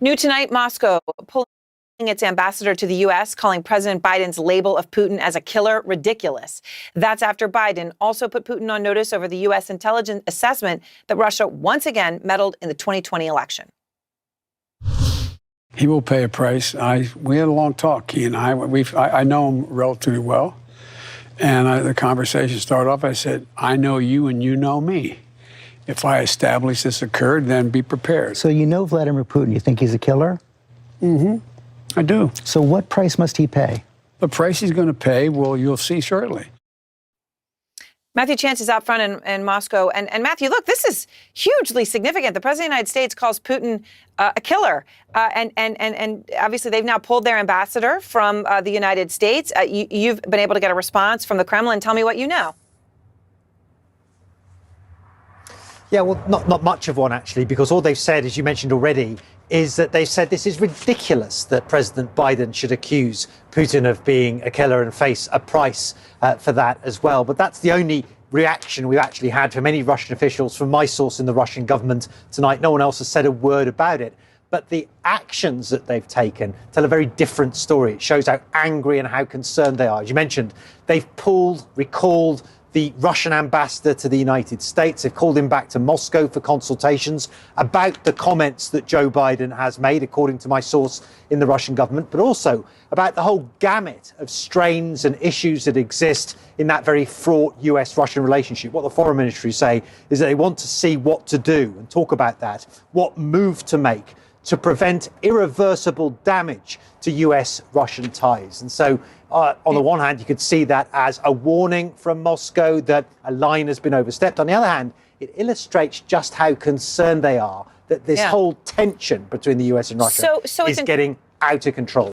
New tonight, Moscow pulling its ambassador to the U.S., calling President Biden's label of Putin as a killer ridiculous. That's after Biden also put Putin on notice over the U.S. intelligence assessment that Russia once again meddled in the 2020 election. He will pay a price. We had a long talk, he and I. I know him relatively well. And the conversation started off, I said, I know you and you know me. If I establish this occurred, then be prepared. So you know Vladimir Putin. You think he's a killer? Mm-hmm. I do. So what price must he pay? The price he's going to pay, well, you'll see shortly. Matthew Chance is out front in Moscow. And Matthew, look, this is hugely significant. The President of the United States calls Putin a killer. And obviously they've now pulled their ambassador from the United States. You've been able to get a response from the Kremlin. Tell me what you know. Yeah, well, not much of one, actually, because all they've said, as you mentioned already, is that they've said this is ridiculous that President Biden should accuse Putin of being a killer and face a price for that as well. But that's the only reaction we've actually had from any Russian officials, from my source in the Russian government tonight. No one else has said a word about it. But the actions that they've taken tell a very different story. It shows how angry and how concerned they are. As you mentioned, they've recalled the Russian ambassador to the United States. They've called him back to Moscow for consultations about the comments that Joe Biden has made, according to my source in the Russian government, but also about the whole gamut of strains and issues that exist in that very fraught US-Russian relationship. What the foreign ministry say is that they want to see what to do and talk about that, what move to make to prevent irreversible damage to US-Russian ties. And so on the one hand, you could see that as a warning from Moscow that a line has been overstepped. On the other hand, it illustrates just how concerned they are that this whole tension between the US and Russia is getting out of control.